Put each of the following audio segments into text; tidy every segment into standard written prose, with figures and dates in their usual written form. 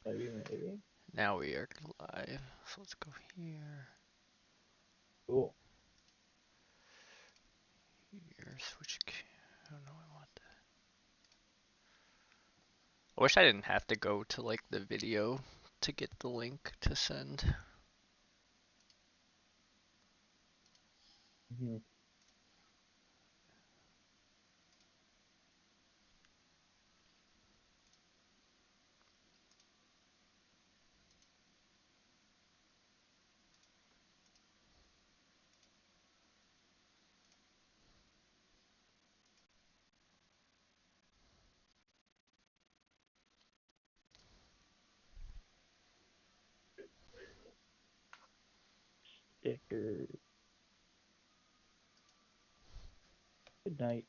Maybe. Now we are live. So let's go here. Cool. Here, switch. I don't know. I want that. I wish I didn't have to go to like the video to get the link to send. Hmm. Sticker. Good night.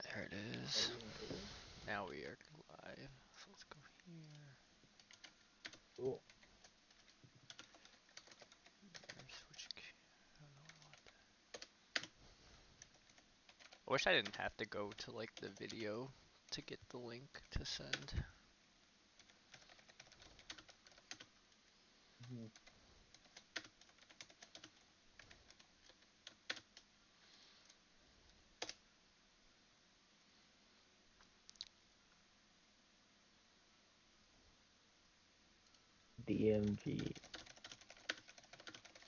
There it is. Now we are live. So let's go here. Cool. Here, switch. I don't know. I want that. I wish I didn't have to go to like the video to get the link to send. Hmm. DMG.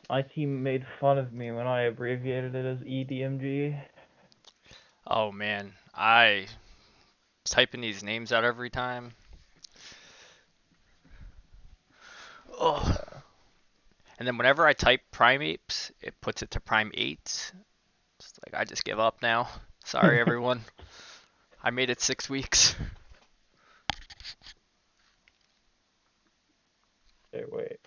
My team made fun of me when I abbreviated it as EDMG. Oh man, I typing these names out every time. Oh, Yeah. and then whenever I type primates, it puts it to prime 8. It's like I just give up now. Sorry everyone. I made it 6 weeks. Okay, wait.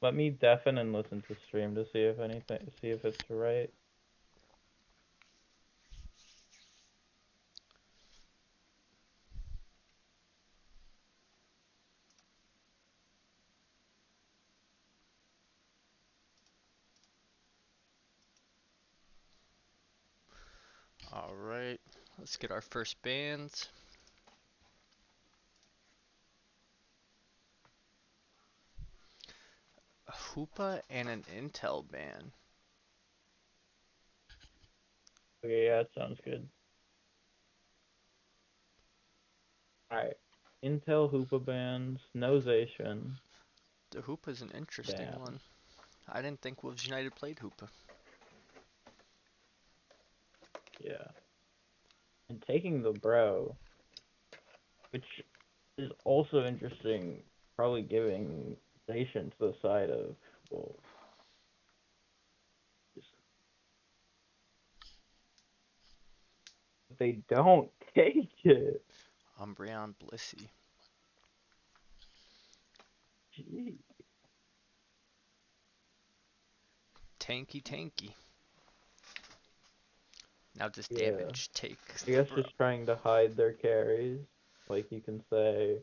Let me deafen and listen to stream to see if it's right. Alright, let's get our first bands. A Hoopa and an Intel band. Okay, yeah, it sounds good. Alright. Intel Hoopa bands, Nozation The Hoopa's an interesting bands. one. I didn't think Wolves United played Hoopa. Yeah. And taking the bro, which is also interesting, probably giving Nation to the side of, well, just, they don't take it. Umbreon Blissey. Gee. Tanky Tanky. Now does Yeah. damage take I the guess bro? just trying to hide their carries. Like you can say,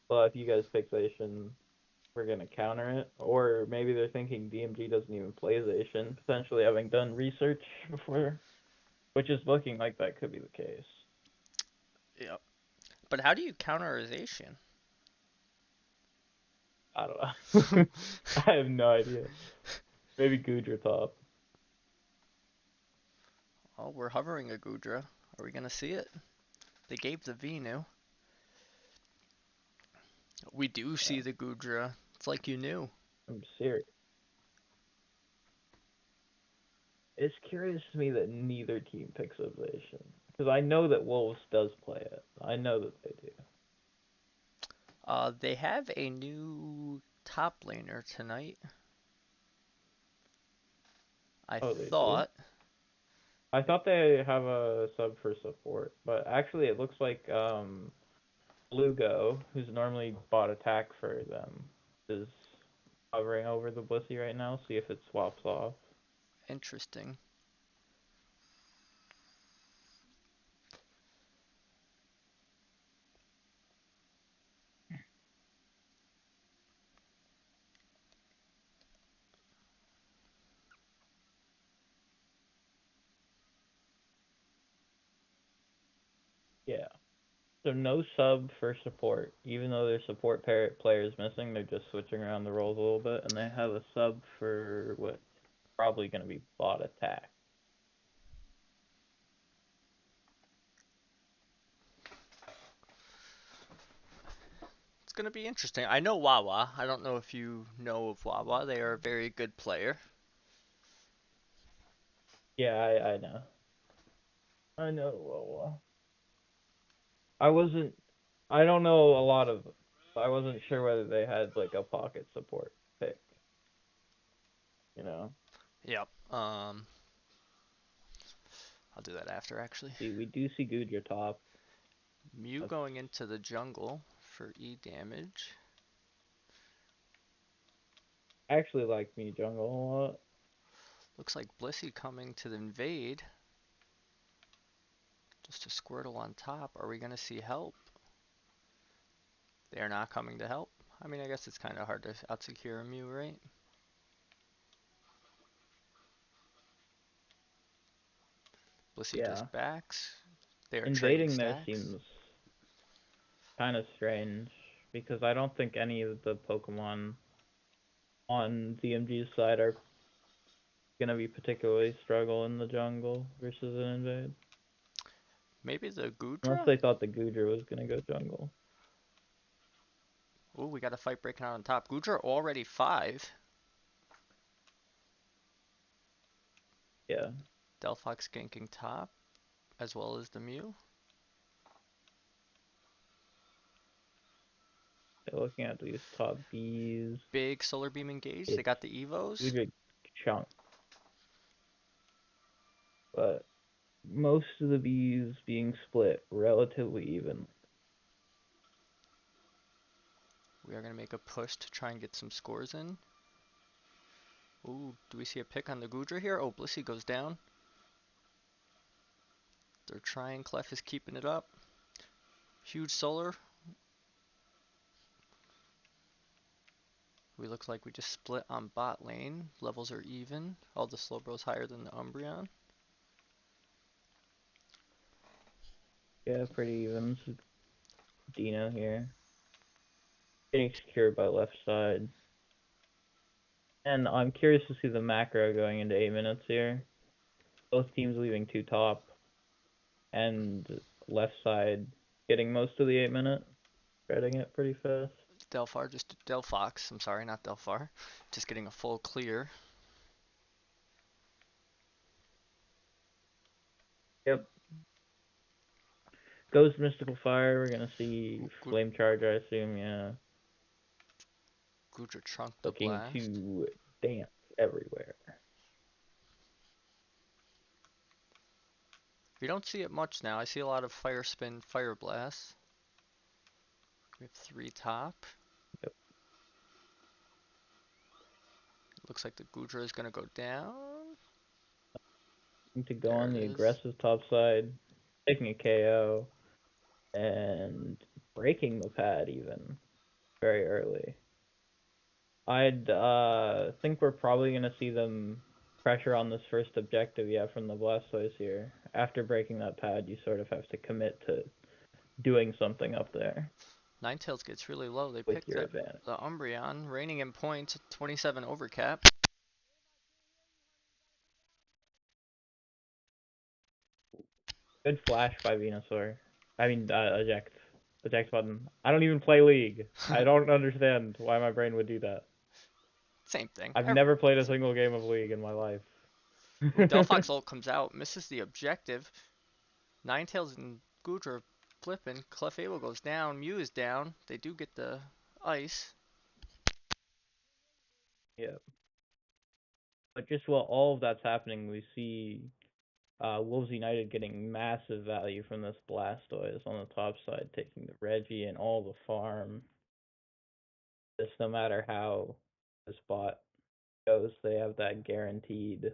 well, if you guys pick Zation, we're gonna counter it. Or maybe they're thinking DMG doesn't even play Zation, potentially having done research before, which is looking like that could be the case. Yep. But how do you counterization? I don't know. I have no idea. Maybe Gudra top. Oh, we're hovering a Gudra. Are we gonna see it? They gave the Venu. We do Yeah, see the Gudra. It's like you knew. I'm serious. It's curious to me that neither team picks up Zation. Because I know that Wolves does play it. I know that they do. They have a new top laner tonight. I Oh, they do? thought. I thought they have a sub for support, but actually it looks like Lugo, who's normally bought attack for them, is hovering over the Blissey right now. See if it swaps off. Interesting. So no sub for support, even though their support player is missing. They're just switching around the roles a little bit, and they have a sub for what probably going to be bot attack. It's gonna be interesting. I know Wawa. I don't know if you know of Wawa. They are a very good player. Yeah, I know. I know. Well, I wasn't. I don't know a lot of. I wasn't sure whether they had like a pocket support pick. You know. Yep. I'll do that after actually. See, we do see Guja top. Mew That's going into the jungle for E damage. actually like me jungle a lot. Looks like Blissey coming to the invade. Just a Squirtle on top. Are we gonna see help? They are not coming to help. I mean, I guess it's kind of hard to out-secure a Mew, right? Blissey Yeah, just backs. They are trading invading there stacks. seems kind of strange because I don't think any of the Pokemon on DMG's side are gonna be particularly struggle in the jungle versus an invade. Maybe the Unless Goodra? they thought the Gujar was gonna go jungle. Ooh, we got a fight breaking out on top. Goodra already 5. Yeah, Delphox ganking top, as well as the Mew. they're looking at these top Bs. Big Solar Beam engaged. They It's got the Evos. Gujar chunk, but most of the Bs being split relatively even. We are going to make a push to try and get some scores in. Ooh, do we see a pick on the Goodra here? Oh, Blissey goes down. They're trying. Clef is keeping it up. Huge Solar. We look like we just split on bot lane. Levels are even. All the Slowbros higher than the Umbreon. Yeah, pretty even. This is Dino here. Getting secured by left side. And I'm curious to see the macro going into 8 minutes here. Both teams leaving two top, and left side getting most of the 8 minute, spreading it pretty fast. Delphox, I'm sorry, not Delphar. Just getting a full clear. Yep. Goes Mystical Fire. We're gonna see Flame Charge, I assume. Yeah. Goodra trunked the Looking blast. to dance everywhere. We don't see it much now. I see a lot of Fire Spin, Fire Blast. We have 3 top. Yep. Looks like the Goodra is going to go down. To go There on it the is. aggressive top side, taking a KO, and breaking the pad even very early. I'd think we're probably gonna see them pressure on this first objective, yeah, from the Blastoise here. After breaking that pad, you sort of have to commit to doing something up there Ninetales gets really low. They with pick your advantage. the Umbreon, reigning in points, 27 overcap. Good flash by Venusaur. I mean, eject. Eject button. I don't even play League. I don't understand why my brain would do that. Same thing. I've never played a single game of League in my life. Ooh, Delphox ult comes out, misses the objective. Ninetales and Goodra flipping. Clefable goes down. Mew is down. They do get the ice. Yeah. But just while all of that's happening, we see Wolves United getting massive value from this Blastoise on the top side, taking the Reggie and all the farm. Just no matter how the spot goes, they have that guaranteed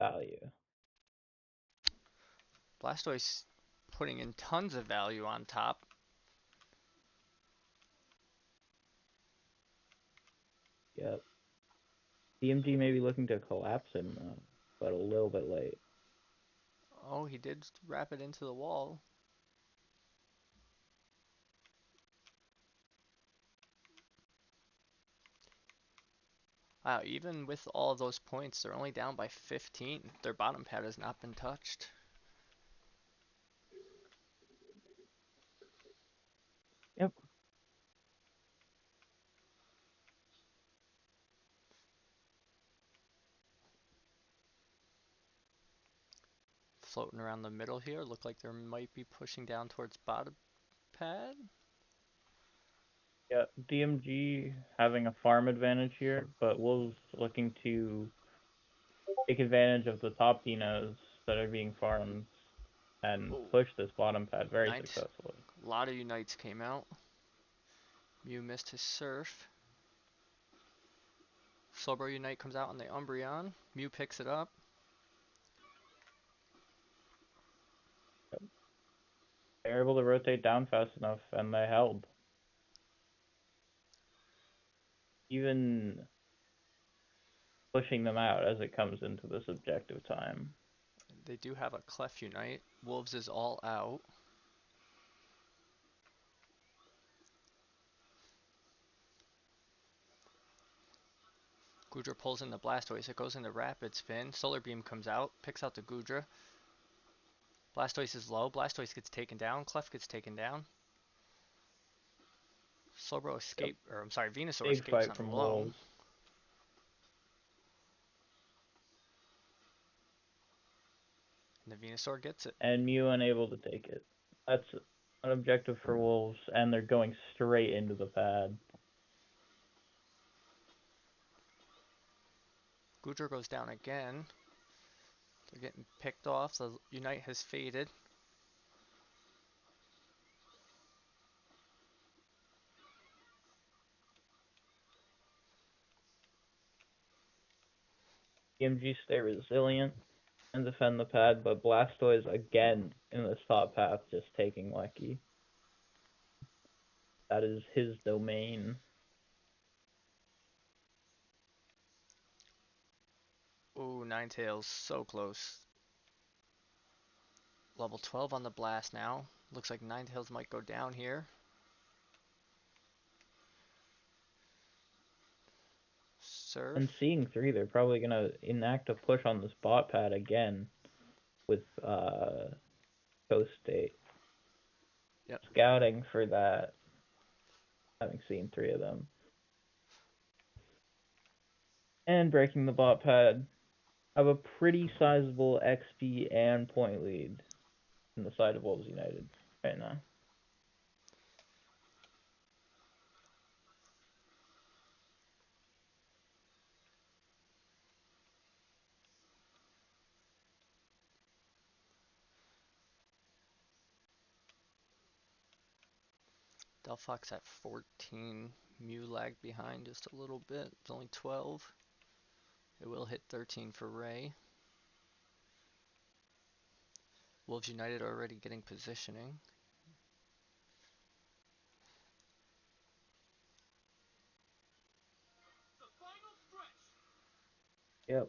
value. Blastoise putting in tons of value on top. Yep. DMG may be looking to collapse him though, but a little bit late. Oh, he did wrap it into the wall. Wow, even with all of those points, they're only down by 15. Their bottom pad has not been touched. Yep. Floating around the middle here, look like they might be pushing down towards bottom pad. Yeah, DMG having a farm advantage here, but Wolves looking to take advantage of the top dinos that are being farmed and Oh, push this bottom pad very Unite. successfully. A lot of Unites came out. Mew missed his surf. Slowbro Unite comes out on the Umbreon. Mew picks it up. They're able to rotate down fast enough, and they held. Even pushing them out as it comes into this objective time. They do have a Clef Unite. Wolves is all out. Goodra pulls in the Blastoise. It goes into Rapid Spin. Solar Beam comes out, picks out the Goodra. Blastoise is low. Blastoise gets taken down. Clef gets taken down. Slowbro Yep. escape, or I'm sorry, Venusaur Big escapes fight on a from low. Wolves. And the Venusaur gets it. And Mew unable to take it. That's an objective for Wolves, and they're going straight into the pad. Goodra goes down again. They're getting picked off. The Unite has faded. EMG stay resilient and defend the pad, but Blastoise again in this top path just taking Lecky. That is his domain. Ooh, Ninetales, so close. Level 12 on the Blast now. Looks like Ninetales might go down here. And Surf. seeing three, they're probably gonna enact a push on this bot pad again with Coast State. Yep. Scouting for that, having seen three of them. And breaking the bot pad. Have a pretty sizable XP and point lead in the side of Wolves United right now. Delphox at 14. Mew lagged behind just a little bit. It's only 12. It will hit 13 for Ray. Wolves United are already getting positioning. Yep.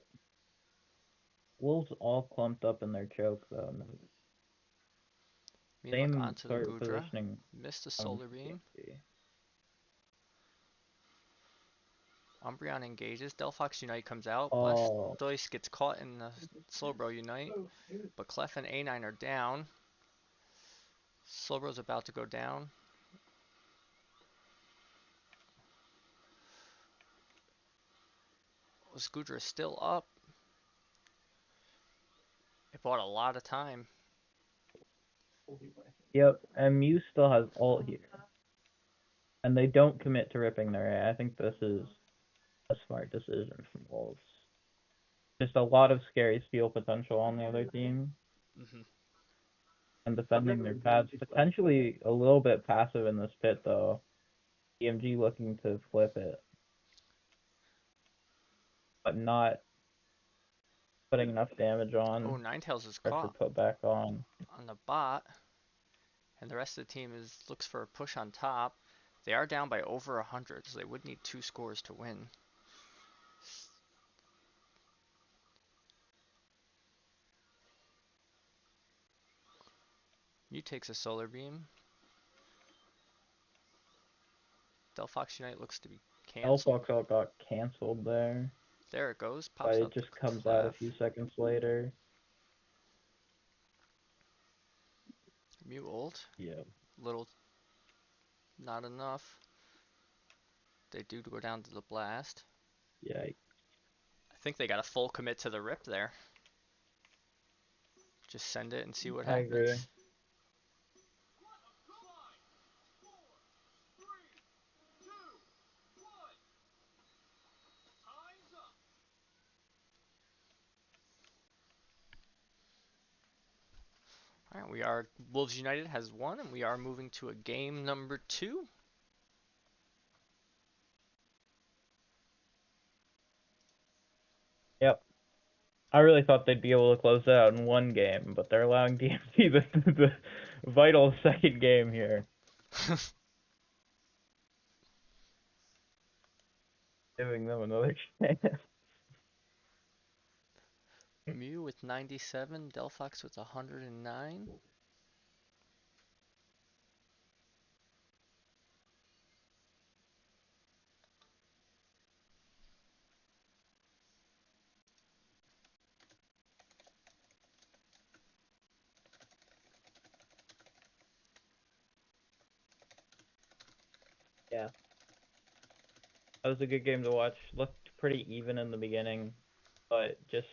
Wolves all clumped up in their choke though. Meanluck Same onto the sort of Goodra. positioning Missed the on Solar Beam. DMG. Umbreon engages. Delphox Unite comes out. Oh, Blastoise gets caught in the Slowbro Unite. But Clef and A9 are down. Slowbro's about to go down. Goodra is still up. It bought a lot of time. yep. And Mew still has ult here, and they don't commit to ripping their A. I think this is a smart decision from Wolves. Just a lot of scary steal potential on the other team, Hmm. and defending their paths. Potentially a little bit passive in this pit though. EMG looking to flip it, but not putting enough damage Oh, on. Ninetales is Pressure caught put back on. on the bot. And the rest of the team looks for a push on top. They are down by over 100, so they would need 2 scores to win. Mew takes a solar beam. Delphox Unite looks to be cancelled. Elfox got canceled there, There it goes. but Pops it out the just comes out a clef. few seconds later. Mew ult. Yeah. Little, not enough. They do go down to the blast. Yeah, I think they got a full commit to the rip there. Just send it and see what I agree. happens. All right, we are Wolves United has won, and we are moving to a game number 2. Yep. I really thought they'd be able to close it out in one game, but they're allowing DMC the vital second game here, giving them another chance. Mew with 97, Delphox with 109. Yeah, that was a good game to watch. Looked pretty even in the beginning, but just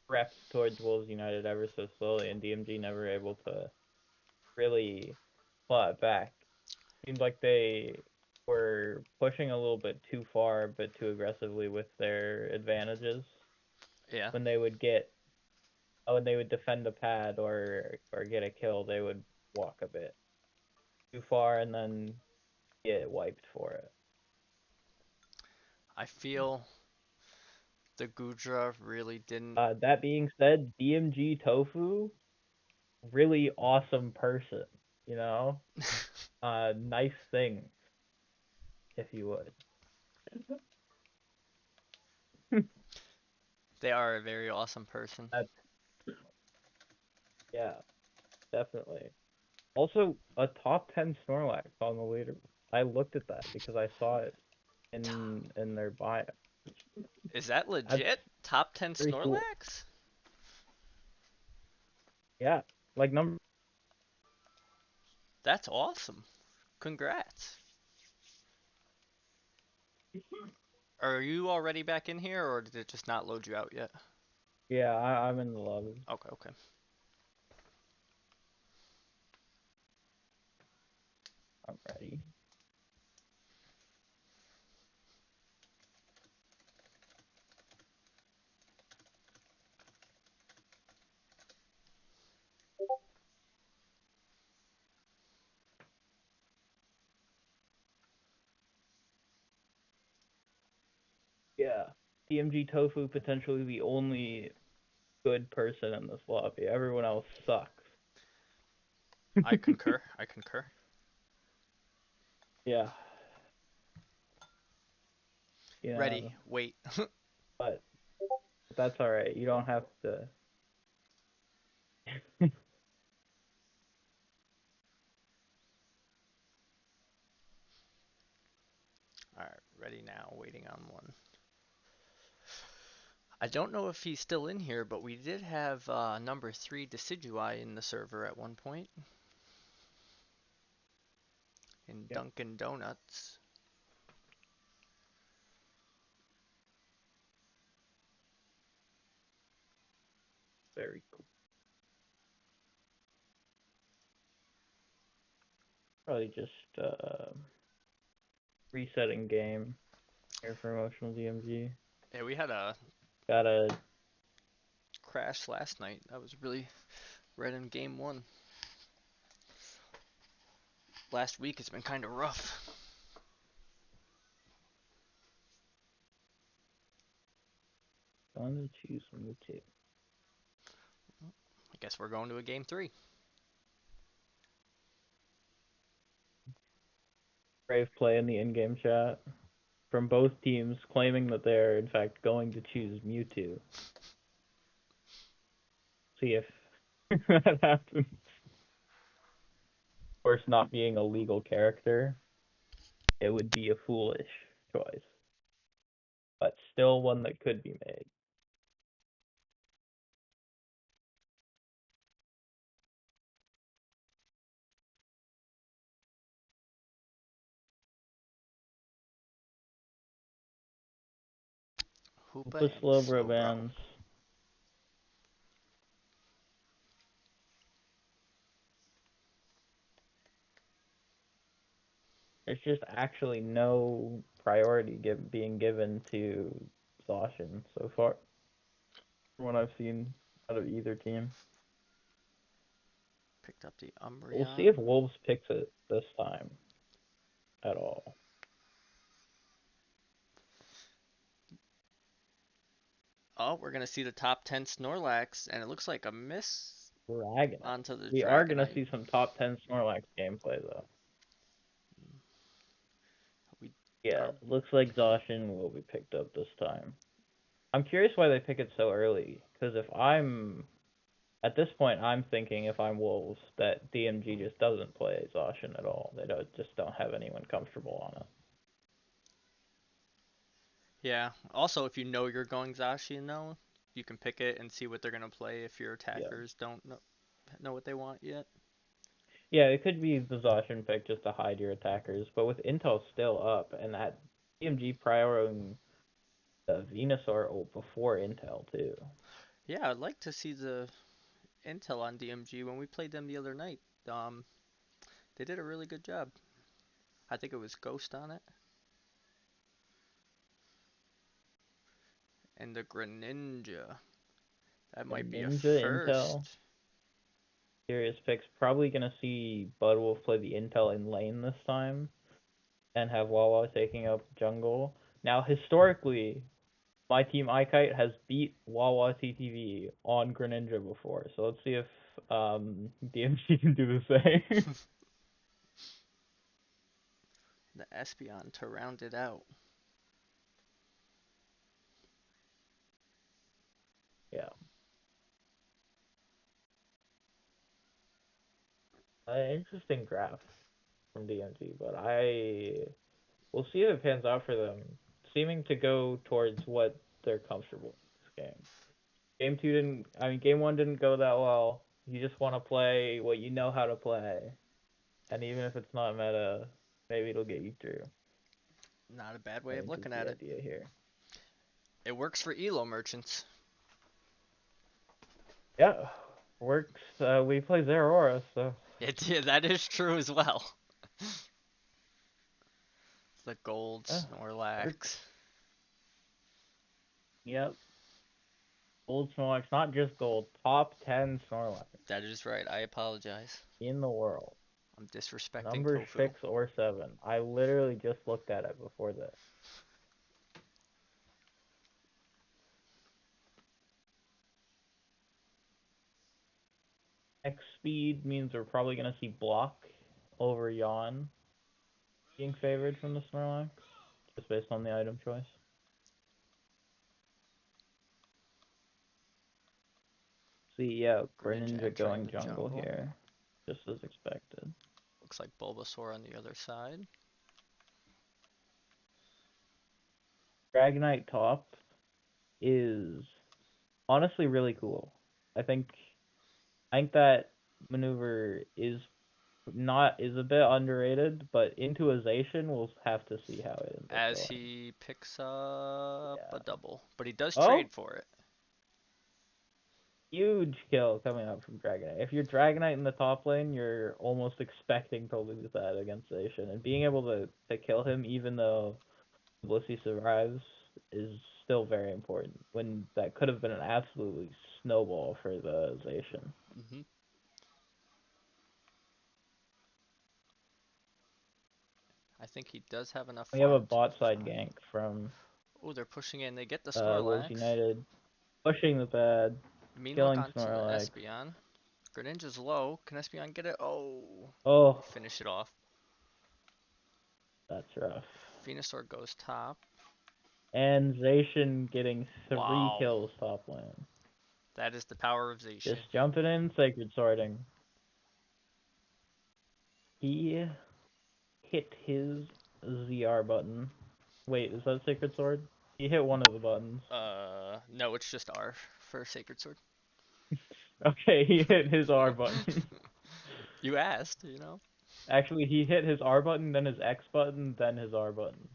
crept towards Wolves United ever so slowly, and DMG never able to really claw it back. Seemed like they were pushing a little bit too far, but too aggressively with their advantages. Yeah, When they would get, when they would defend a pad or get a kill, they would walk a bit too far and then get wiped for it. I feel the Gudra really didn't. That being said, DMG Tofu, really awesome person, you know? Nice thing, if you would. They are a very awesome person. That's, yeah, definitely. Also, a top 10 Snorlax on the leader. I looked at that because I saw it in their bio. Is that That's legit? Top 10 pretty cool. Snorlax? Yeah, like number. That's awesome. Congrats. Are you already back in here, or did it just not load you out yet? Yeah, I'm in the lobby. Okay, okay. I'm ready. Yeah, DMG Tofu potentially the only good person in this lobby. Everyone else sucks. I concur. I concur. Yeah, you Ready. know, Wait. but that's all right. You don't have to. Alright, ready now. Waiting on one. I don't know if he's still in here, but we did have number 3 Decidui in the server at one point. In Yeah, Dunkin' Donuts. very cool. Probably just resetting game here for emotional DMG. Yeah, we had a Gotta. crash last night. That was really right in game 1. Last week it's been kind of rough. Gonna choose Mewtwo. I guess we're going to a game 3. Brave play in the in-game chat from both teams claiming that they're in fact going to choose Mewtwo. See if that happens. course, not being a legal character, it would be a foolish choice, but still one that could be made. Hoopa Hoopa and Slowbro. Slowbro. There's just actually no priority being given to Zacian so far, from what I've seen out of either team. Picked up the We'll see if Umbreon. Wolves picks it this time at all. Oh, we're gonna see the top 10 Snorlax, and it looks like a miss Dragonite. onto the We are gonna Dragonite. see some top 10 Snorlax gameplay though. We Yeah, are looks like Zacian will be picked up this time. I'm curious why they pick it so early, because if I'm at this point, I'm thinking if I'm Wolves that DMG just doesn't play Zacian at all. They just don't have anyone comfortable on it. Yeah. Also, if you know you're going Zacian though, you can pick it and see what they're gonna play if your Yeah. attackers don't know what they want yet. Yeah, it could be the Zacian pick just to hide your attackers, but with Intel still up and that DMG prioring the Venusaur before Intel too. Yeah, I'd like to see the intel on DMG when we played them the other night. Um, they did a really good job. I think it was Ghost on it, and the Greninja. That The might be a Ninja Intel. first. Serious picks. Probably gonna see Budwolf play the Intel in lane this time and have Wawa taking up jungle. Now historically, my team iKite has beat Wawa TTV on Greninja before, so let's see if DMG can do the same. The Espeon to round it out. Yeah, interesting draft from DMG, but I we'll see if it pans out for them. Seeming to go towards what they're comfortable in this game. Game two didn't. I mean, game one didn't go that well. You just want to play what you know how to play, and even if it's not meta, maybe it'll get you through. Not a bad I way of think is looking the at it. idea here. It works for Elo merchants. Yeah, works. We play Zeraora, so Yeah, that is true as well. The gold yeah, works. Snorlax. Yep, gold Snorlax, not just gold. Top 10 Snorlax That is right. I apologize. in the world. I'm disrespecting Number Tofu. 6 or 7. I literally just looked at it before this. X speed means we're probably gonna see block over yawn being favored from the Snorlax, just based on the item choice. See, yeah, Greninja Greninja entering going the jungle jungle. here, just as expected. Looks like Bulbasaur on the other side. Dragonite top is honestly really cool. I think I think that maneuver is a bit underrated, but intuization we'll have to see how it ends up As going. he picks up a Yeah. double. But he does Oh, trade for it. huge kill coming up from Dragonite. If you're Dragonite in the top lane, you're almost expecting to lose that against Zacian. And being able to kill him even though Blissey survives is still very important. When that could have been an absolutely snowball for the Zacian. Hmm. I think he does have enough We have a farm to bot side survive. gank from Oh, they're pushing in. They get the Wolves Snorlax. United, pushing the pad, Mean look killing onto the Snorlax. Espeon. Greninja's low. Can Espeon get it? Oh, Oh, finish it off. that's rough. Venusaur goes top. And Zacian getting 3 Wow. kills top lane. That is the power of Zacian. Just jumping in, sacred sorting. He hit his ZR button. Wait, is that Sacred Sword? He hit one of the buttons. No, it's just R for Sacred Sword. Okay, he hit his R button. You asked, you know. Actually, he hit his R button, then his X button, then his R button.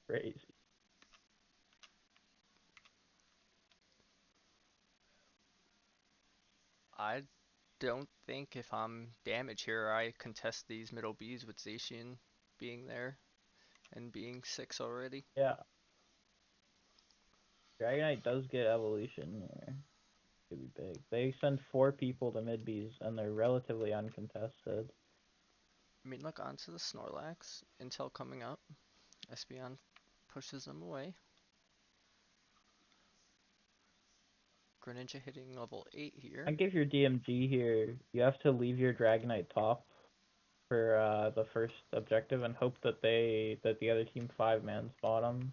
Crazy. I don't think if I'm damage here, I contest these middle Bs with Zacian being there and being 6 already. Yeah, Dragonite does get evolution here. Could be big. They send 4 people to mid Bs, and they're relatively uncontested. I mean, look, onto the Snorlax. Intel coming up. Espeon pushes them away. Greninja hitting level 8 I here. think if you're DMG here, you have to leave your Dragonite top for the first objective and hope that the other team 5 mans bottom,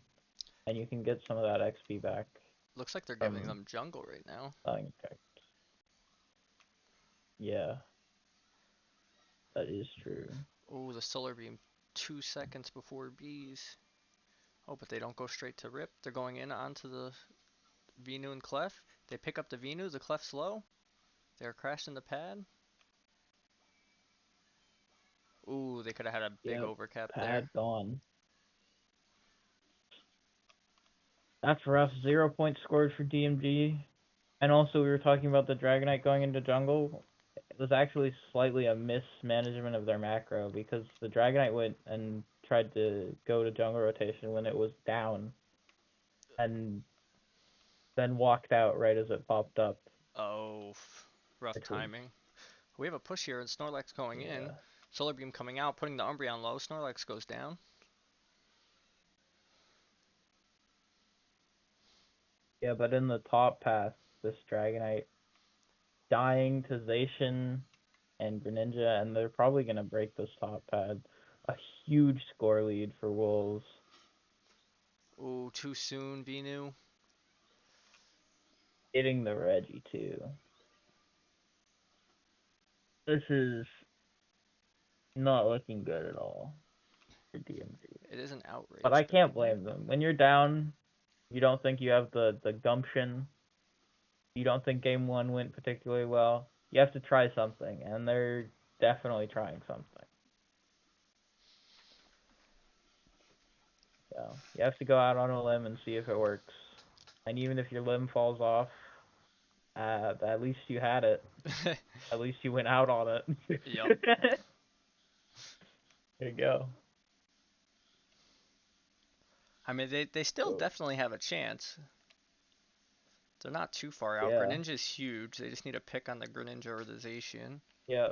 and you can get some of that XP back Looks like they're giving from them jungle right now. letting attack. Yeah, that is true. Oh, the Solar Beam 2 seconds before Bees. Oh, but they don't go straight to Rip. They're going in onto the Venu and Clef. They pick up the Venu, the Clef's low. They're crashing the pad. Ooh, they could have had a big Yep, overcap there. pad gone. That's rough. 0 points scored for DMG. And also, we were talking about the Dragonite going into jungle. It was actually slightly a mismanagement of their macro because the Dragonite went and tried to go to jungle rotation when it was down, and then walked out right as it popped up, Oh, rough which was, timing. We have a push here and Snorlax going in. yeah. Solar Beam coming out, putting the Umbreon low. Snorlax goes down. Yeah, but in the top path, this Dragonite dying to Zacian and Greninja, and they're probably going to break this top pad. A huge score lead for Wolves. Ooh, too soon, Venu. Hitting the Reggie, too. This is not looking good at all for DMG. It is an But outrage I though. can't blame them. When you're down, you don't think you have the gumption. You don't think game one went particularly well. You have to try something, and they're definitely trying something. So you have to go out on a limb and see if it works. And even if your limb falls off, at least you had it. At least you went out on it. Yup. There you go. I mean, they still So, definitely have a chance. They're not too far out. yeah, Greninja's huge. They just need to pick on the Greninja or the Zacian. yeah.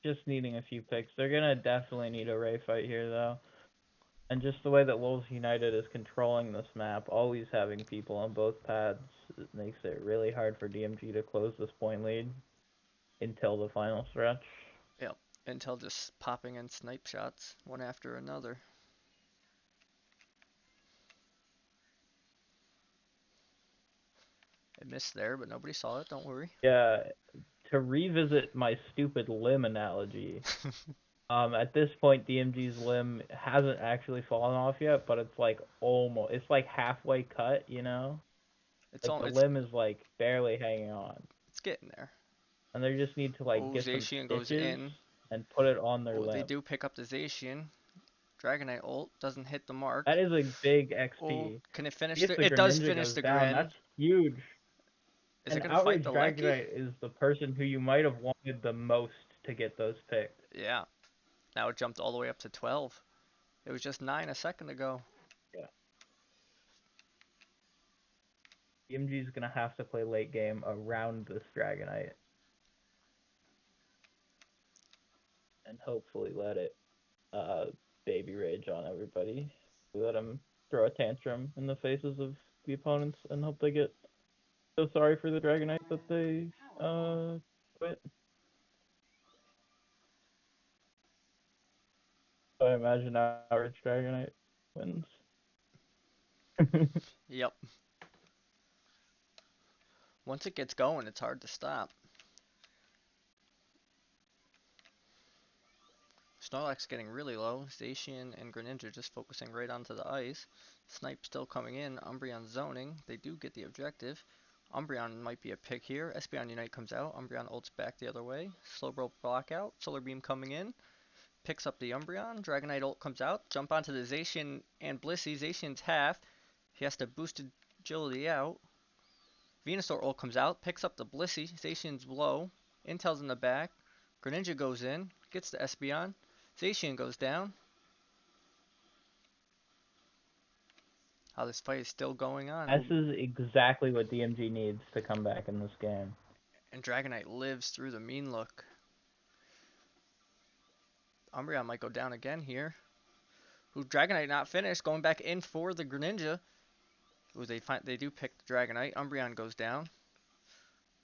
Just needing a few picks. They're gonna definitely need a Ray fight here, though. And just the way that Wolves United is controlling this map, always having people on both pads, it makes it really hard for DMG to close this point lead until the final stretch. Yep. Intel just popping in snipe shots one after another. It missed there, but nobody saw it. Don't worry. Yeah, to revisit my stupid limb analogy, at this point DMG's limb hasn't actually fallen off yet, but it's like almost, it's like halfway cut, you know? It's Like all the it's limb is like barely hanging on. it's getting there. And they just need to like Oh, get some Zacian goes stitches in. and put it on their Oh, they limb. do pick up the Zacian. Dragonite ult doesn't hit the mark. That is a big Oh, XP. can it finish If the? the It does Greninja finish goes the down, Gren. that's huge. Is it And gonna fight Outrage the Lenki? Dragonite is the person who you might have wanted the most to get those picks. Yeah. Now it jumped all the way up to 12. It was just 9 a second ago. Yeah. EMG is gonna have to play late game around this Dragonite and hopefully let it uh baby rage on everybody. Let him throw a tantrum in the faces of the opponents and hope they get so sorry for the Dragonite that they quit. So I imagine Outrage Dragonite wins. Yep. Once it gets going, it's hard to stop. Snorlax getting really low. Zacian and Greninja just focusing right onto the ice. Snipe still coming in. Umbreon zoning. They do get the objective. Umbreon might be a pick here. Espeon Unite comes out. Umbreon ults back the other way. Slowbro blockout. Solar Beam coming in. Picks up the Umbreon. Dragonite ult comes out. Jump onto the Zacian and Blissey. Zacian's half. He has to boost agility out. Venusaur ult comes out. Picks up the Blissey. Zacian's low. Intel's in the back. Greninja goes in. Gets the Espeon. Zacian goes down. How this fight is still going on. This is exactly what DMG needs to come back in this game. And Dragonite lives through the mean look. Umbreon might go down again here. Ooh, Dragonite not finished. Going back in for the Greninja. Ooh, they do pick the Dragonite. Umbreon goes down.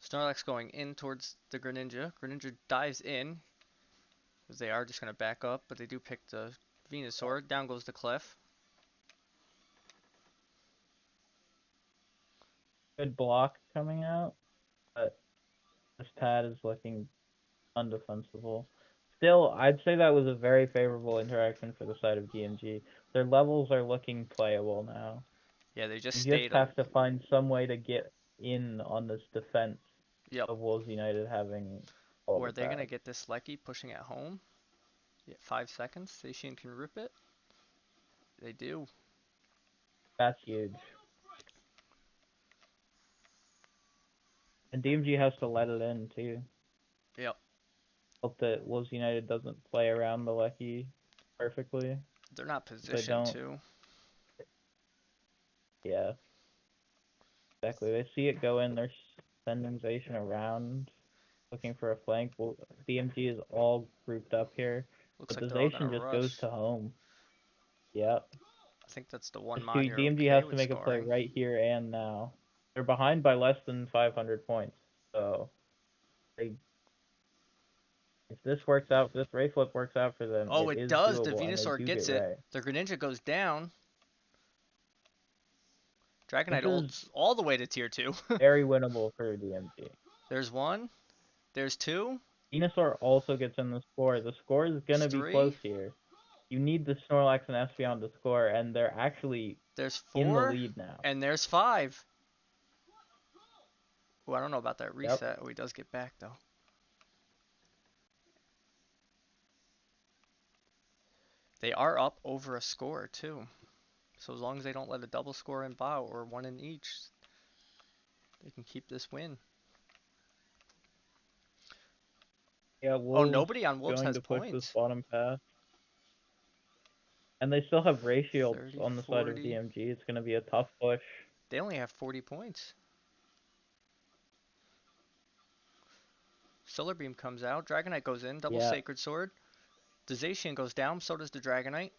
Snorlax going in towards the Greninja. Greninja dives in. They are just going to back up, but they do pick the Venusaur. Down goes the Clef. Good block coming out, but this pad is looking undefensible. Still, I'd say that was a very favorable interaction for the side of DMG. Their levels are looking playable now. Yeah, they just You just stayed. have to find some way to get in on this defense Yep. of Wolves United having all Or the are they going to pads. get this Lecky pushing at home? Yeah, 5 seconds. Zacian can rip it. They do. That's huge. And DMG has to let it in too. Yep. Hope that Wolves United doesn't play around the Lucky perfectly. They're not If they positioned don't, to. yeah, exactly. They see it go in, they're sending Zacian around, looking for a flank. Well, DMG is all grouped up here, Looks but like the they're all going to Zacian just goes rush. to home. Yep. I think that's the one Just mon you're DMG okay has to with make a play scoring. right here and now. They're behind by less than 500 points, so they if this works out, if this Ray flip works out for them, Oh, it it is does. The doable, and they Venusaur do get gets it. Ray. The Greninja goes down. This Dragonite is ults all the way to tier 2. very winnable for DMG. There's one. There's two. Venusaur also gets in the score. The score is There's gonna be close three. here. You need the Snorlax and Espeon to score, and they're actually There's in the four. lead now. And there's five. Oh, I don't know about that Yep. reset. Oh, he does get back, though. They are up over a score, too. So as long as they don't let a double score in bow or one in each, they can keep this win. Yeah, Oh, Wolves nobody on Wolves going has to push this points. bottom path. And they still have Ray Shields 30, on the side of 40. DMG. It's gonna be a tough push. They only have 40 points. Solar Beam comes out. Dragonite goes in. Double Yeah, Sacred Sword. The Zacian goes down. So does the Dragonite.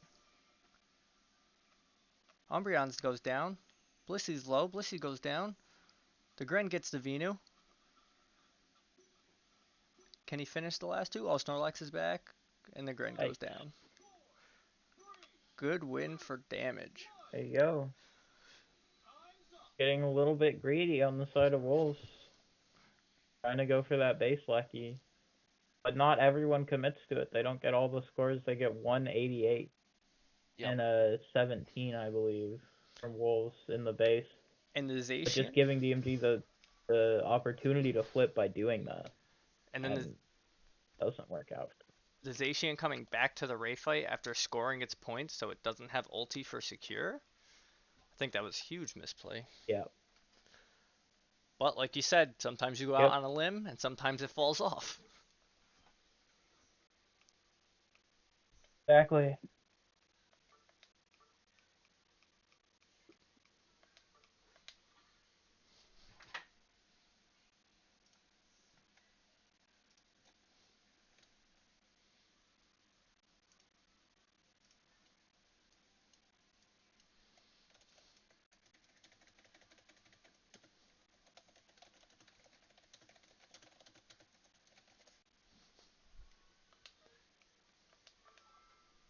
Umbreon's goes down. Blissey's low. Blissey goes down. The Gren gets the Venu. Can he finish the last two? Oh, Snorlax is back. And the Gren nice. goes down. Good win for damage. There you go. Getting a little bit greedy on the side of Wolves. Trying to go for that base lucky. But not everyone commits to it. They don't get all the scores. They get 188 Yep. and a 17, I believe, from Wolves in the base. And the But just Zacian. giving DMG the opportunity to flip by doing that, And then and doesn't work out. the Zacian coming back to the Ray fight after scoring its points so it doesn't have ulti for secure. I think that was huge misplay. Yeah. But like you said, sometimes you go out Yep. on a limb and sometimes it falls off. Exactly.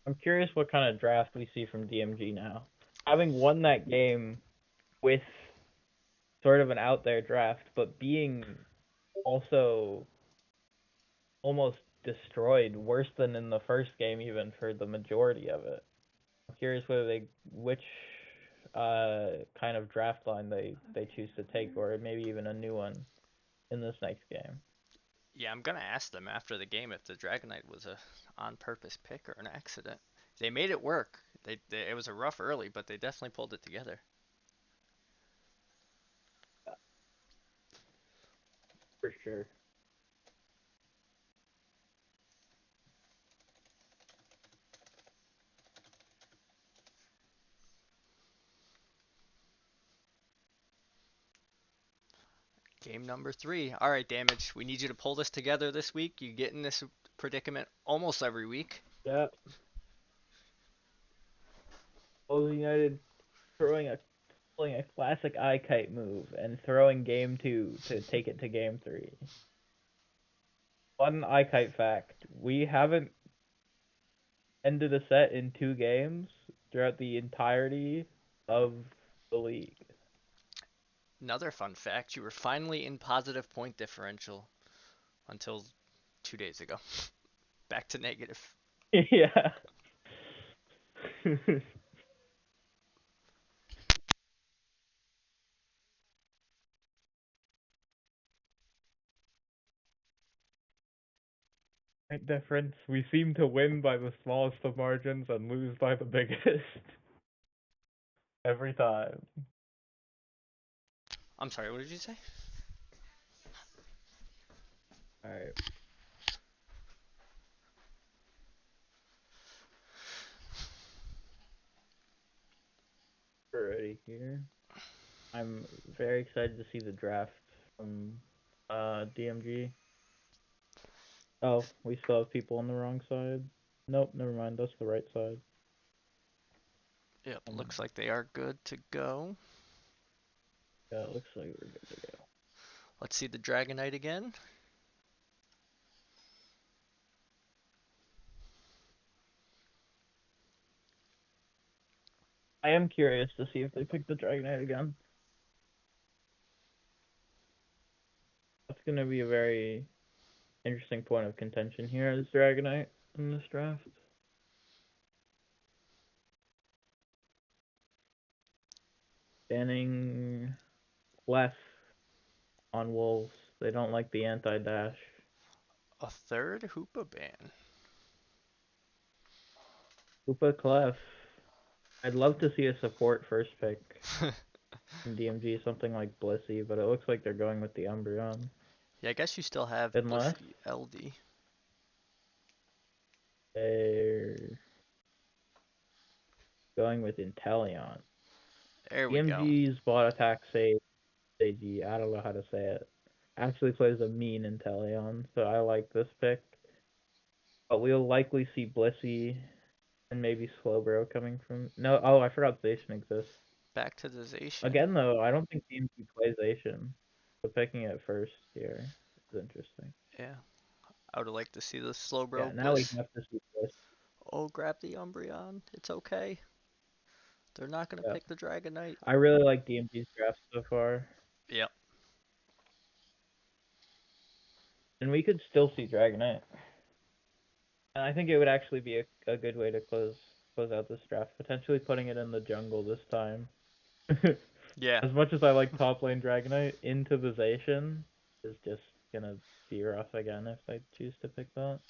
I'm curious what kind of draft we see from DMG now. Having won that game with sort of an out there draft, but being also almost destroyed worse than in the first game, even for the majority of it. I'm curious which kind of draft line they choose to take, or maybe even a new one in this next game. Yeah, I'm gonna ask them after the game if the Dragonite was a on-purpose pick or an accident. They made it work. It was a rough early, but they definitely pulled it together. For sure. Game number 3. All right, Damage. We need you to pull this together this week. You get in this predicament almost every week. Yeah. Old United throwing a pulling a classic eye kite move and throwing game two to take it to game three. One eye kite fact: we haven't ended a set in 2 games throughout the entirety of the league. Another fun fact: you were finally in positive point differential until 2 days ago. Back to negative. Yeah. Difference. We seem to win by the smallest of margins and lose by the biggest every time. I'm sorry, what did you say? All right, we're ready here. I'm very excited to see the draft from DMG. Oh, we still have people on the wrong side. Nope, never mind. That's the right side. Yep, Um, looks like they are good to go. yeah, it looks like we're good to go. Let's see the Dragonite again. I am curious to see if they pick the Dragonite again. That's gonna be a very interesting point of contention here is Dragonite in this draft. Banning Clef on Wolves. They don't like the anti-dash. A third Hoopa ban. Koopa Clef. I'd love to see a support first pick in DMG, something like Blissey, but it looks like they're going with the Umbreon. Yeah, I guess you still have Unless Blissey LD. they're going with Inteleon. There we go. DMG's bot attack save AG, I don't know how to say it. Actually plays a mean Inteleon, so I like this pick. But we'll likely see Blissey and maybe Slowbro coming from. No, oh, I forgot Zacian exists. Back to the Zacian. Again, though, I don't think DMG plays Zacian. So picking it first here is interesting. Yeah, I would have liked to see the Yeah, Slowbro now we Bliss. have to see Bliss. Oh, grab the Umbreon. It's okay. They're not gonna Yeah. pick the Dragonite. I really like DMG's draft so far. Yep. And we could still see Dragonite. And I think it would actually be a good way to close out this draft, potentially putting it in the jungle this time. Yeah. As much as I like top lane Dragonite, into the Zacian is just gonna be rough again if I choose to pick that.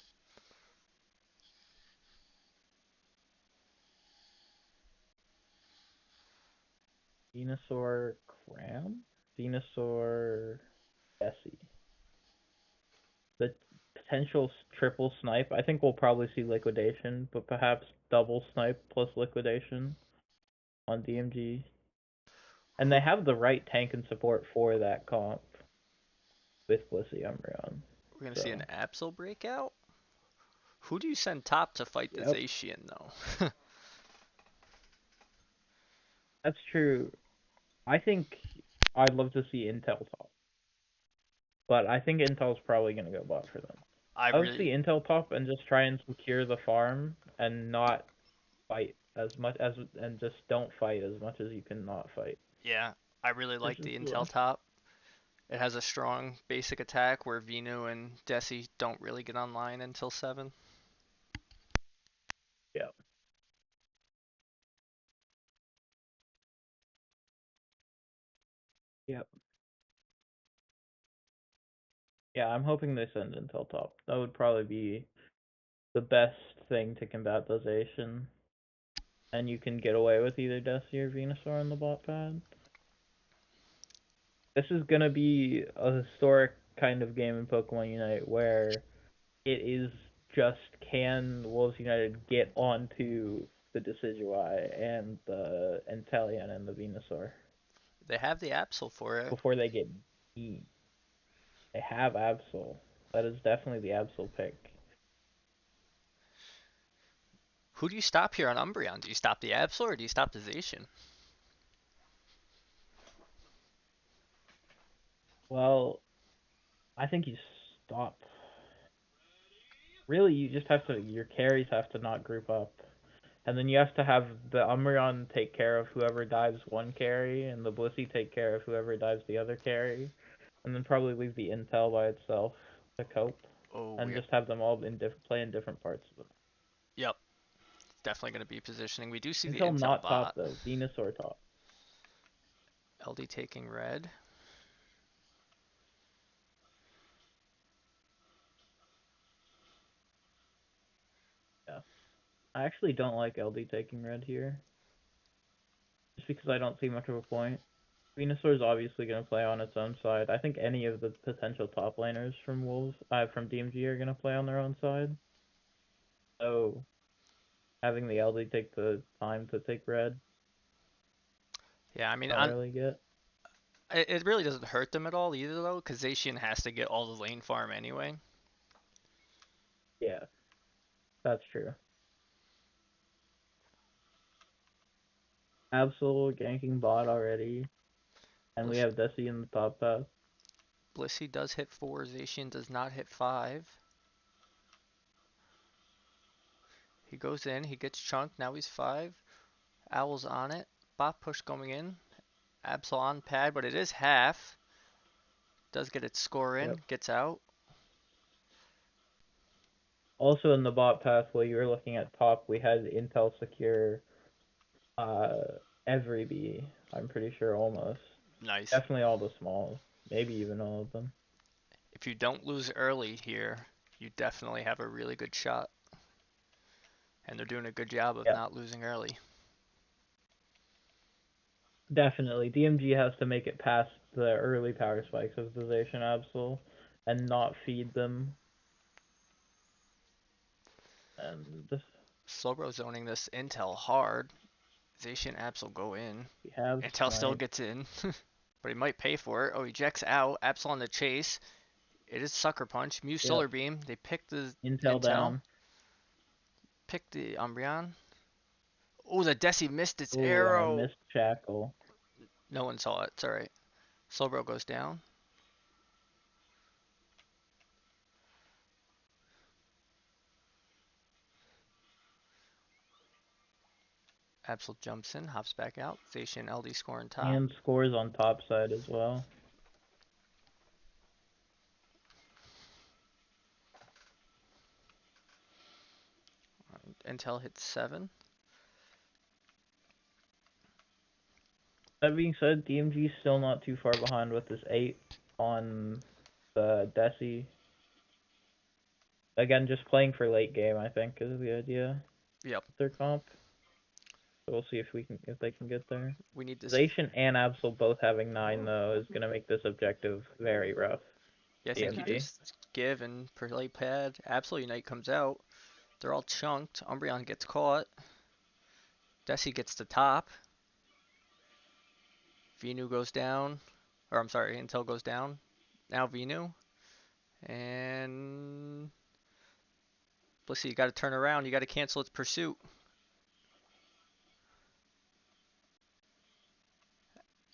Venusaur Cram? Venusaur Bessie. The potential triple snipe, I think we'll probably see liquidation, but perhaps double snipe plus liquidation on DMG. And they Who have the right tank and support for that comp with Blissey Umbreon. we're gonna see an So, Absol breakout? Who do you send top to fight the yep, Zacian though? that's true. I think I'd love to see Intel top, but I think Intel's probably going to go bot for them. I I would see really, Intel top and just try and secure the farm and not fight as much as and just don't fight as much as you can not fight. yeah, I really It's like just the Intel the top. It has a strong basic attack where Venu and Desi don't really get online until 7. Yep. Yep. Yeah, I'm hoping they send Intel top. That would probably be the best thing to combat those Asian. And you can get away with either Desi or Venusaur on the bot pad. This is gonna be a historic kind of game in Pokemon Unite where it is just, can Wolves United get onto the Decidueye and the Inteleon and the Venusaur They have the Absol for it. before they get beat. They have Absol. That is definitely the Absol pick. Who do you stop here on Umbreon? Do you stop the Absol or do you stop the Zacian? Well, I think you stop. Really, you just have to. Your carries have to not group up, and then you have to have the Umbreon take care of whoever dives one carry, and the Blissey take care of whoever dives the other carry, and then probably leave the Intel by itself to cope, Oh, and we're just have them all play in different parts of yep, definitely going to be positioning. We do see it. the Intel Intel not top bot. though. Venusaur top. LD taking red. Yeah, I actually don't like LD taking red here, just because I don't see much of a point. Venusaur is obviously going to play on its own side. I think any of the potential top laners from from DMG are going to play on their own side. So having the LD take the time to take red, Yeah, I mean, don't really get. it really doesn't hurt them at all either though, because Zacian has to get all the lane farm anyway. Yeah, that's true. Absol ganking bot already, and we Bliss, have Desi in the top path. Blissey does hit 4, Zacian does not hit 5. He goes in, he gets chunked, now he's 5. Owl's on it. Bot push going in. Absol on pad, but it is half. Does get its score Yep. in, gets out. Also in the bot path, while you were looking at top, we had Intel secure uh every B. I'm pretty sure almost. Nice. Definitely all the smalls. Maybe even all of them. If you don't lose early here, you definitely have a really good shot. And they're doing a good job of Yep. not losing early. Definitely. DMG has to make it past the early power spikes of the Zacian Absol and not feed them. And Slowbro zoning this Intel hard. Zacian Absol go in. we have Intel still Smite. gets in. But he might pay for it. Oh, he ejects out. Absol on the chase. It is Sucker Punch. Mew Yep. Solar Beam. They pick the Intel Intel. down. Pick the Umbreon. Oh, the Desi missed its Ooh, and I arrow. missed Shackle. No one saw it. It's alright. Slowbro goes down. Absol jumps in, hops back out. Zacian LD scoring top. And scores on top side as well. Intel hits 7. That being said, DMG's still not too far behind with this 8 on the Desi. Again, just playing for late game, I think, is the idea Yep. with their comp. So we'll see if they can get there. We need this. Zation and Absol both having 9 though is gonna make this objective very rough. Yeah, I think you DMG. just give and play pad. Absol Unite comes out. They're all chunked. Umbreon gets caught. Desi gets the top. Venu goes down. Or I'm sorry, Intel goes down. Now Venu. And Blissey, you gotta turn around. You gotta cancel its pursuit.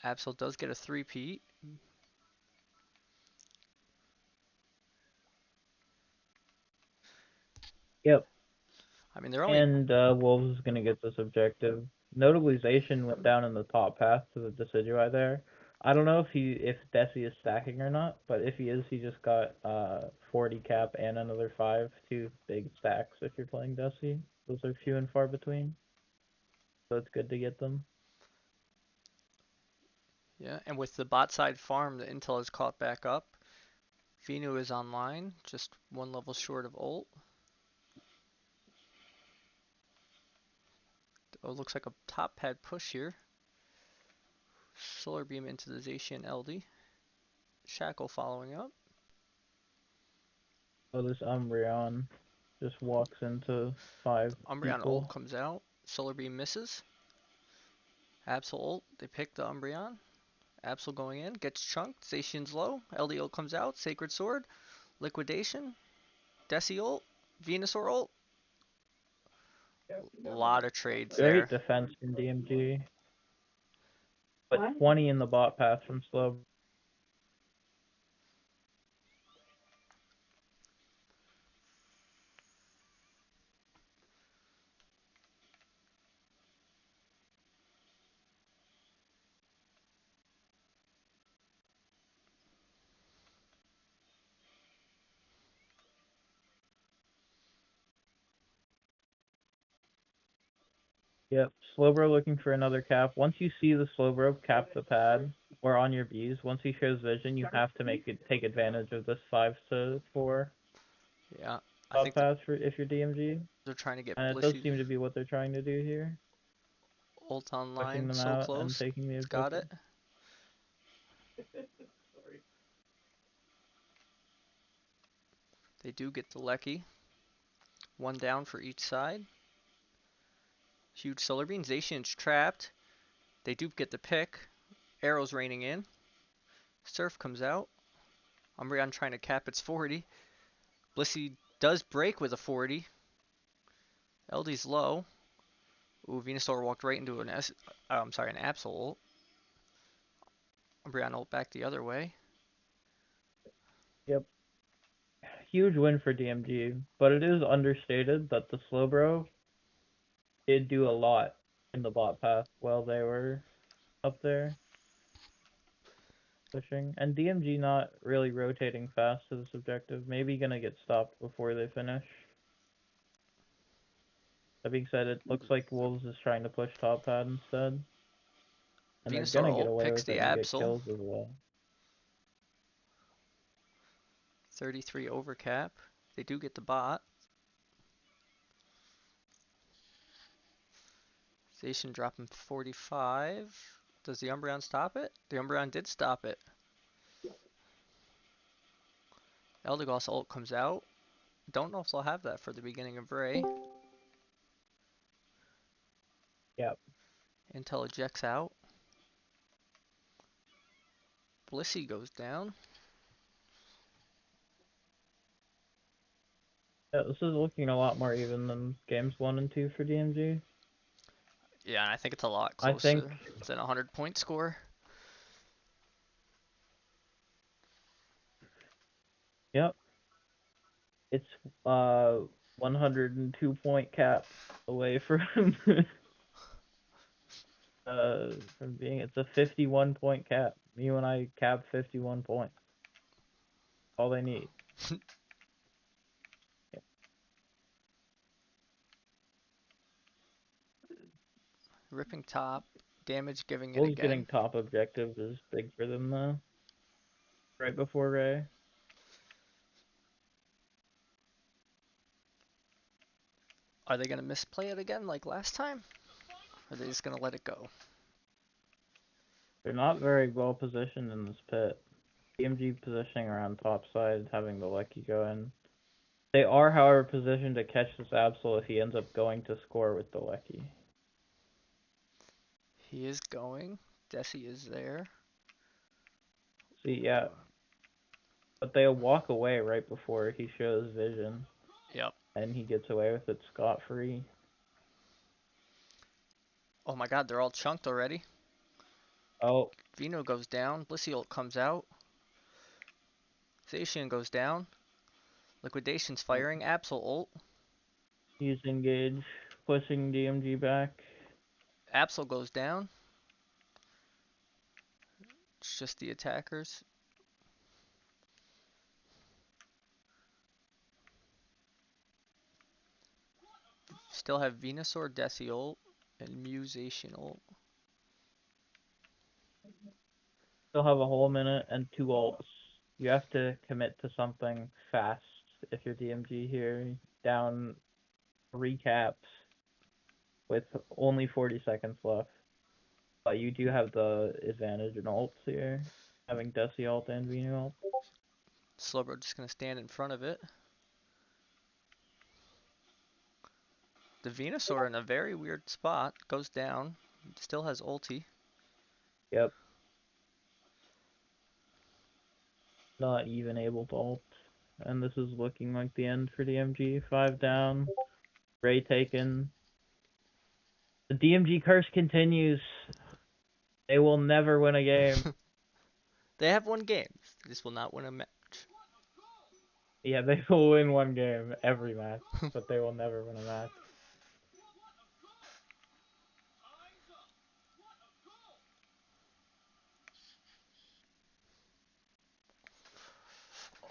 Absol does get a 3-peat. Yep. I mean, they're only. And Wolves is gonna get this objective. Notably, Zation went down in the top path to the Decidueye there. I don't know if Desi is stacking or not, but if he is, he just got 40 cap and another 5, two big stacks if you're playing Desi. Those are few and far between, so it's good to get them. Yeah, and with the bot side farm, the intel is caught back up. Vinu is online, just one level short of ult. Oh, looks like a top pad push here. Solar beam into the Zacian LD. Shackle following up. So this Umbreon just walks into 5 Umbreon ult people. comes out. Solar beam misses. Absol ult. They pick the Umbreon. Absol going in. Gets chunked. Zacian's low. LD ult comes out. Sacred Sword. Liquidation. Desi ult. Venusaur ult. A lot of trades Great there. defense from DMG, but 20 in the bot path from Slow. Yep, Slowbro looking for another cap. Once you see the Slowbro cap the pad or on your bees, once he shows vision, you have to take advantage of this 5 to 4 Yeah, I top think pass for if you're DMG, they're trying to get and it does Blissey seem to be what they're trying to do here, ult pushing online. them So out and close. taking the Got objective. it. They do get the Lecky. One down for each side. Huge solar beam. Zacian's trapped. They do get the pick. Arrows raining in. Surf comes out. Umbreon trying to cap its 40. Blissey does break with a 40. LD's low. Ooh, Venusaur walked right into an I'm sorry, an Absol ult. Umbreon ult back the other way. Yep, huge win for DMG, but it is understated that the Slowbro did do a lot in the bot path while they were up there pushing, and DMG not really rotating fast to this objective. Maybe gonna get stopped before they finish. That being said, it looks like Wolves is trying to push top pad instead, and they're Venusaur gonna get ult away picks with the it and get Absol. kills as well. 33 overcap. They do get the bot. Station dropping 45. Does the Umbreon stop it? The Umbreon did stop it. Eldegoss ult comes out. Don't know if they'll have that for the beginning of Ray. Yep. Intel ejects out. Blissey goes down. Yeah, this is looking a lot more even than games 1 and 2 for DMG. Yeah, I think it's a lot I think, closer than a 100-point score. yep, it's 102 point cap away from being, it's a 51 point cap. You and I cap 51 points. All they need. Yeah. Ripping top. Damage giving it Wolves again. getting top objectives is big for them though. Right before Ray. Are they going to misplay it again like last time? Or are they just going to let it go? They're not very well positioned in this pit. DMG positioning around top side, having the Lucky go in. They are, however, positioned to catch this Absol if he ends up going to score with the Lucky. He is going. Desi is there. See, yeah, but they'll walk away right before he shows vision, Yep. and he gets away with it scot-free. Oh my god, they're all chunked already. Oh, Vino goes down. Blissey ult comes out. Zacian goes down. Liquidation's firing. Absol ult. he's engaged, pushing DMG back. Absol goes down. It's just the attackers. Still have Venusaur, Deciol, and Musation ult. Still have a whole minute and two ults. You have to commit to something fast if you're DMG here. Down three caps with only 40 seconds left. But you do have the advantage in ults here, having Desi ult and Venu ult. Slowbro just gonna stand in front of it. The Venusaur in a very weird spot goes down. Still has ulti. Yep. Not even able to ult. And this is looking like the end for DMG. 5 down. Ray taken. The DMG curse continues. They will never win a game. They have won games. This will not win a match. Yeah, they will win one game every match, but they will never win a match.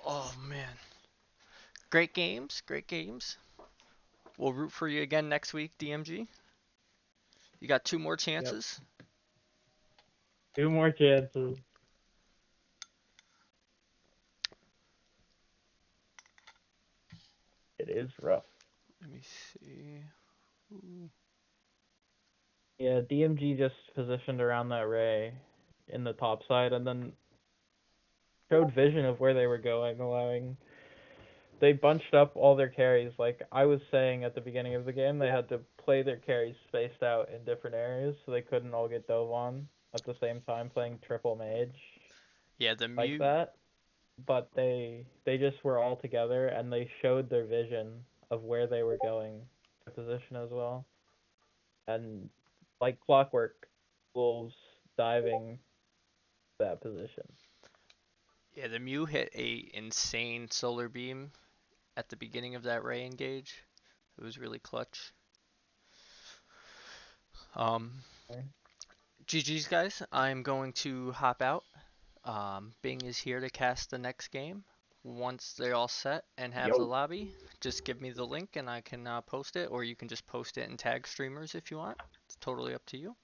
Oh man. Great games, great games. We'll root for you again next week, DMG. You got two more Yep. chances. Two more chances. It is rough. Let me see. Ooh. Yeah, DMG just positioned around that Ray in the top side and then showed vision of where they were going, allowing they bunched up all their carries. Like I was saying at the beginning of the game, they had to play their carries spaced out in different areas so they couldn't all get dove on at the same time playing triple mage Yeah, the like Mew. that. But they just were all together and they showed their vision of where they were going to position as well. And like clockwork, Wolves diving that position. Yeah, the Mew hit a insane solar beam at the beginning of that Ray engage. It was really clutch. Um, GG's guys. I'm going to hop out. Bing is here to cast the next game. Once they're all set and have the Yo. lobby, just give me the link and I can post it, or you can just post it and tag streamers if you want. It's totally up to you.